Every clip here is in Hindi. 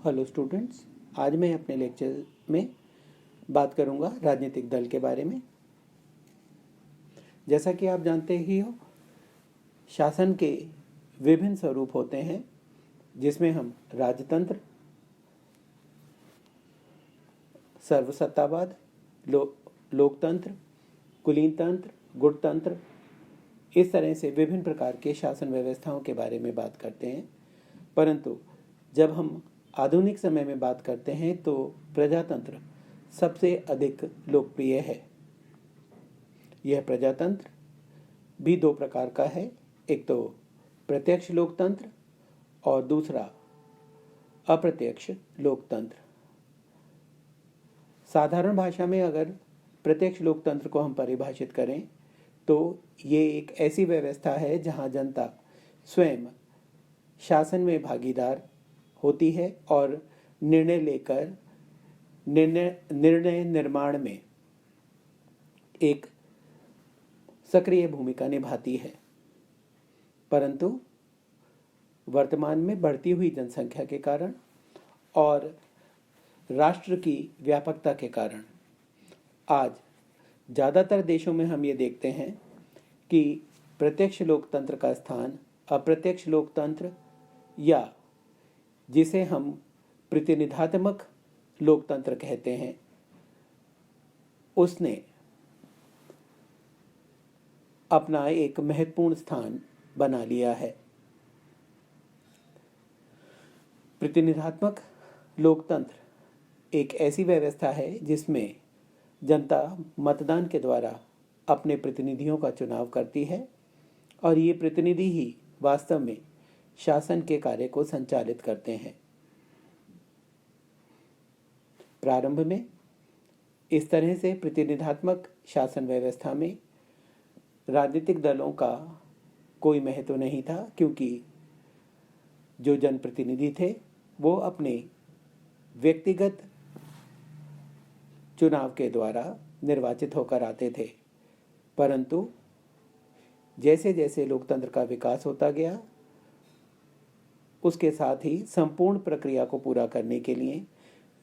हेलो स्टूडेंट्स, आज मैं अपने लेक्चर में बात करूंगा राजनीतिक दल के बारे में। जैसा कि आप जानते ही हो, शासन के विभिन्न स्वरूप होते हैं जिसमें हम राजतंत्र, सर्वसत्तावाद, लोकतंत्र, कुलीन तंत्र, गुटतंत्र, इस तरह से विभिन्न प्रकार के शासन व्यवस्थाओं के बारे में बात करते हैं। परंतु जब हम आधुनिक समय में बात करते हैं तो प्रजातंत्र सबसे अधिक लोकप्रिय है। यह प्रजातंत्र भी दो प्रकार का है, एक तो प्रत्यक्ष लोकतंत्र और दूसरा अप्रत्यक्ष लोकतंत्र। साधारण भाषा में अगर प्रत्यक्ष लोकतंत्र को हम परिभाषित करें तो ये एक ऐसी व्यवस्था है जहां जनता स्वयं शासन में भागीदार होती है और निर्णय लेकर निर्णय निर्माण में एक सक्रिय भूमिका निभाती है। परंतु वर्तमान में बढ़ती हुई जनसंख्या के कारण और राष्ट्र की व्यापकता के कारण आज ज़्यादातर देशों में हम ये देखते हैं कि प्रत्यक्ष लोकतंत्र का स्थान अप्रत्यक्ष लोकतंत्र या जिसे हम प्रतिनिधात्मक लोकतंत्र कहते हैं, उसने अपना एक महत्वपूर्ण स्थान बना लिया है। प्रतिनिधात्मक लोकतंत्र एक ऐसी व्यवस्था है जिसमें जनता मतदान के द्वारा अपने प्रतिनिधियों का चुनाव करती है और ये प्रतिनिधि ही वास्तव में शासन के कार्य को संचालित करते हैं। प्रारंभ में इस तरह से प्रतिनिधात्मक शासन व्यवस्था में राजनीतिक दलों का कोई महत्व नहीं था, क्योंकि जो जनप्रतिनिधि थे वो अपने व्यक्तिगत चुनाव के द्वारा निर्वाचित होकर आते थे। परंतु जैसे जैसे लोकतंत्र का विकास होता गया, उसके साथ ही संपूर्ण प्रक्रिया को पूरा करने के लिए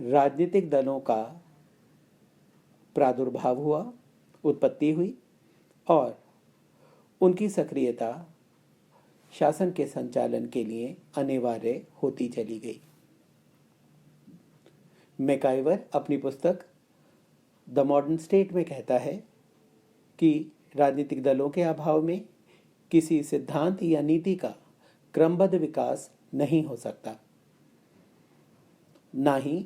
राजनीतिक दलों का प्रादुर्भाव हुआ, उत्पत्ति हुई और उनकी सक्रियता शासन के संचालन के लिए अनिवार्य होती चली गई। मैकाइवर अपनी पुस्तक द मॉडर्न स्टेट में कहता है कि राजनीतिक दलों के अभाव में किसी सिद्धांत या नीति का क्रमबद्ध विकास नहीं हो सकता, ना ही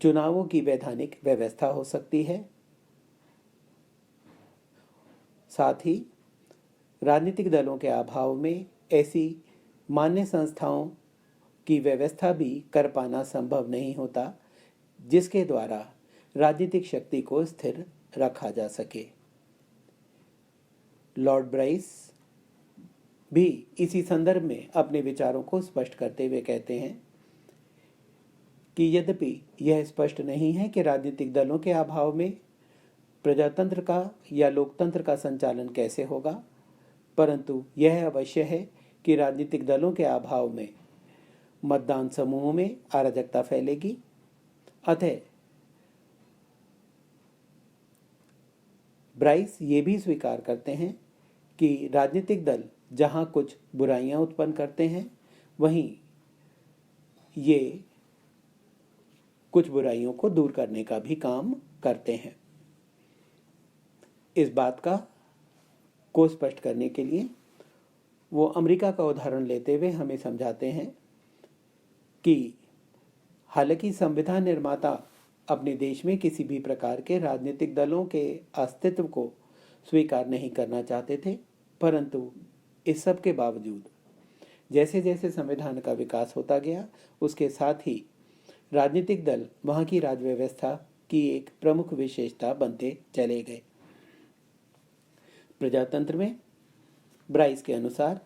चुनावों की वैधानिक व्यवस्था हो सकती है। साथ ही राजनीतिक दलों के अभाव में ऐसी मान्य संस्थाओं की व्यवस्था भी कर पाना संभव नहीं होता जिसके द्वारा राजनीतिक शक्ति को स्थिर रखा जा सके। लॉर्ड ब्राइस भी इसी संदर्भ में अपने विचारों को स्पष्ट करते हुए कहते हैं कि यद्यपि यह स्पष्ट नहीं है कि राजनीतिक दलों के अभाव में प्रजातंत्र का या लोकतंत्र का संचालन कैसे होगा, परंतु यह अवश्य है कि राजनीतिक दलों के अभाव में मतदान समूहों में अराजकता फैलेगी। अतः ब्राइस ये भी स्वीकार करते हैं कि राजनीतिक दल जहां कुछ बुराइयां उत्पन्न करते हैं, वहीं ये कुछ बुराइयों को दूर करने का भी काम करते हैं। इस बात को स्पष्ट करने के लिए वो अमेरिका का उदाहरण लेते हुए हमें समझाते हैं कि हालांकि संविधान निर्माता अपने देश में किसी भी प्रकार के राजनीतिक दलों के अस्तित्व को स्वीकार नहीं करना चाहते थे, परंतु इस सब के बावजूद जैसे जैसे संविधान का विकास होता गया, उसके साथ ही राजनीतिक दल वहाँ की राज व्यवस्था की एक प्रमुख विशेषता बनते चले गए। प्रजातंत्र में ब्राइस के अनुसार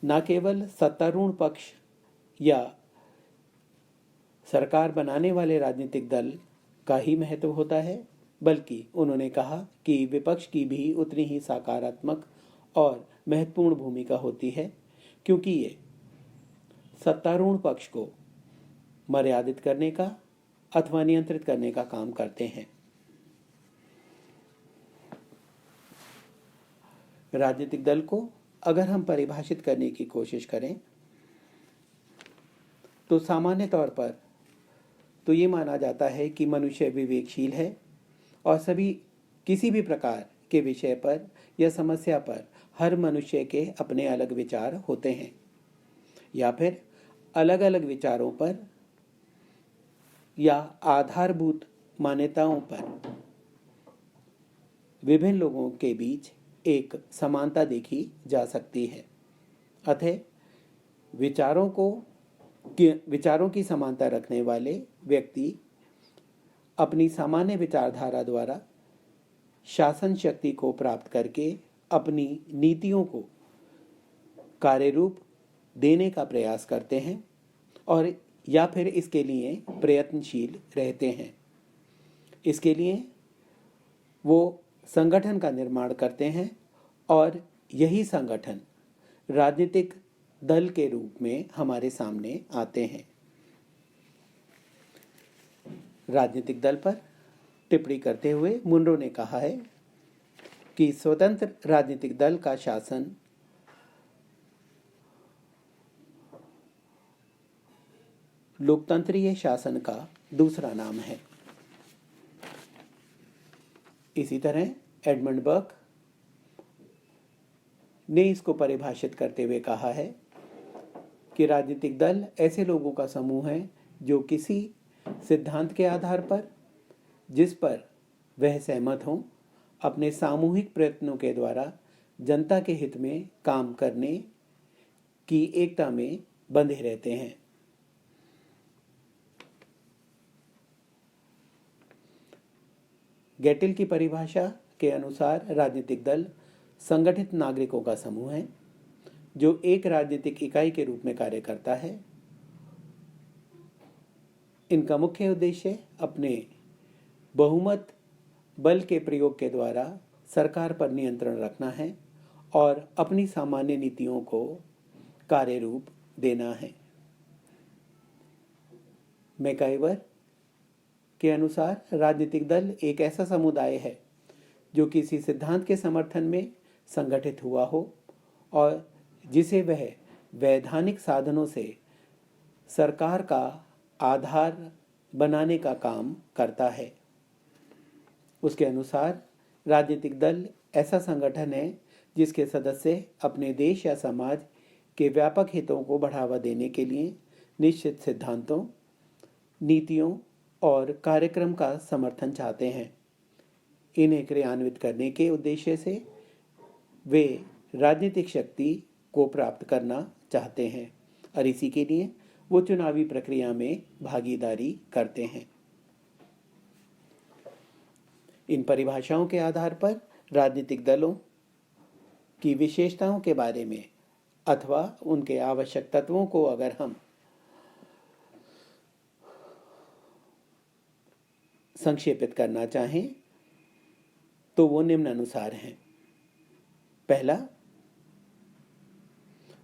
न केवल सत्तारूढ़ पक्ष या सरकार बनाने वाले राजनीतिक दल का ही महत्व होता है, बल्कि उन्होंने कहा कि विपक्ष की भी उतनी ही सकारात्मक और महत्वपूर्ण भूमिका होती है, क्योंकि ये सत्तारूढ़ पक्ष को मर्यादित करने का अथवा नियंत्रित करने का काम करते हैं। राजनीतिक दल को अगर हम परिभाषित करने की कोशिश करें तो सामान्य तौर पर तो ये माना जाता है कि मनुष्य विवेकशील है और किसी भी प्रकार के विषय पर या समस्या पर हर मनुष्य के अपने अलग विचार होते हैं, या फिर अलग अलग विचारों पर या आधारभूत मान्यताओं पर विभिन्न लोगों के बीच एक समानता देखी जा सकती है। अतः विचारों की समानता रखने वाले व्यक्ति अपनी सामान्य विचारधारा द्वारा शासन शक्ति को प्राप्त करके अपनी नीतियों को कार्यरूप देने का प्रयास करते हैं और या फिर इसके लिए प्रयत्नशील रहते हैं। इसके लिए वो संगठन का निर्माण करते हैं और यही संगठन राजनीतिक दल के रूप में हमारे सामने आते हैं। राजनीतिक दल पर टिप्पणी करते हुए मुनरो ने कहा है कि स्वतंत्र राजनीतिक दल का शासन लोकतंत्रीय शासन का दूसरा नाम है। इसी तरह एडमंड बर्क ने इसको परिभाषित करते हुए कहा है कि राजनीतिक दल ऐसे लोगों का समूह है जो किसी सिद्धांत के आधार पर जिस पर वह सहमत हों अपने सामूहिक प्रयत्नों के द्वारा जनता के हित में काम करने की एकता में बंधे रहते हैं। गेटिल की परिभाषा के अनुसार राजनीतिक दल संगठित नागरिकों का समूह है जो एक राजनीतिक इकाई के रूप में कार्य करता है। इनका मुख्य उद्देश्य अपने बहुमत बल के प्रयोग के द्वारा सरकार पर नियंत्रण रखना है और अपनी सामान्य नीतियों को कार्यरूप देना है। मैकाइवर के अनुसार राजनीतिक दल एक ऐसा समुदाय है जो किसी सिद्धांत के समर्थन में संगठित हुआ हो और जिसे वह वैधानिक साधनों से सरकार का आधार बनाने का काम करता है। उसके अनुसार राजनीतिक दल ऐसा संगठन है जिसके सदस्य अपने देश या समाज के व्यापक हितों को बढ़ावा देने के लिए निश्चित सिद्धांतों, नीतियों और कार्यक्रम का समर्थन चाहते हैं। इन्हें क्रियान्वित करने के उद्देश्य से वे राजनीतिक शक्ति को प्राप्त करना चाहते हैं और इसी के लिए वो चुनावी प्रक्रिया में भागीदारी करते हैं। इन परिभाषाओं के आधार पर राजनीतिक दलों की विशेषताओं के बारे में अथवा उनके आवश्यक तत्वों को अगर हम संक्षेपित करना चाहें तो वो निम्नानुसार हैं। पहला,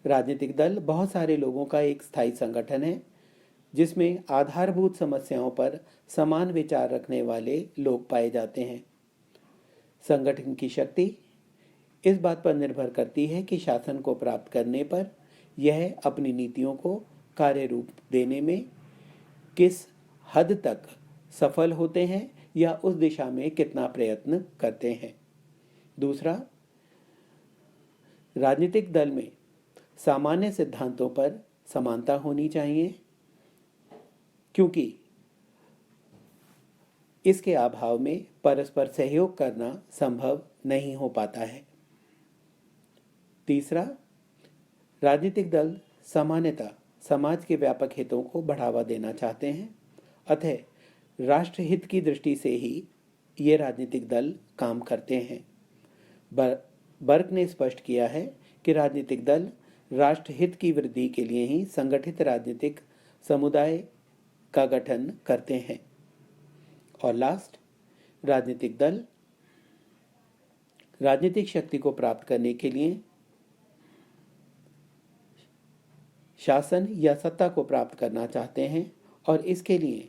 राजनीतिक दल बहुत सारे लोगों का एक स्थायी संगठन है जिसमें आधारभूत समस्याओं पर समान विचार रखने वाले लोग पाए जाते हैं। संगठन की शक्ति इस बात पर निर्भर करती है कि शासन को प्राप्त करने पर यह अपनी नीतियों को कार्य रूप देने में किस हद तक सफल होते हैं या उस दिशा में कितना प्रयत्न करते हैं। दूसरा, राजनीतिक दल में सामान्य सिद्धांतों पर समानता होनी चाहिए क्योंकि इसके अभाव में परस्पर सहयोग करना संभव नहीं हो पाता है। तीसरा, राजनीतिक दल सामान्यतः समाज के व्यापक हितों को बढ़ावा देना चाहते हैं, अतः राष्ट्रहित की दृष्टि से ही ये राजनीतिक दल काम करते हैं। बर्क ने स्पष्ट किया है कि राजनीतिक दल राष्ट्रहित की वृद्धि के लिए ही संगठित राजनीतिक समुदाय का गठन करते हैं। और लास्ट, राजनीतिक दल राजनीतिक शक्ति को प्राप्त करने के लिए शासन या सत्ता को प्राप्त करना चाहते हैं और इसके लिए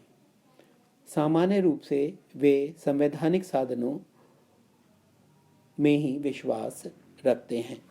सामान्य रूप से वे संवैधानिक साधनों में ही विश्वास रखते हैं।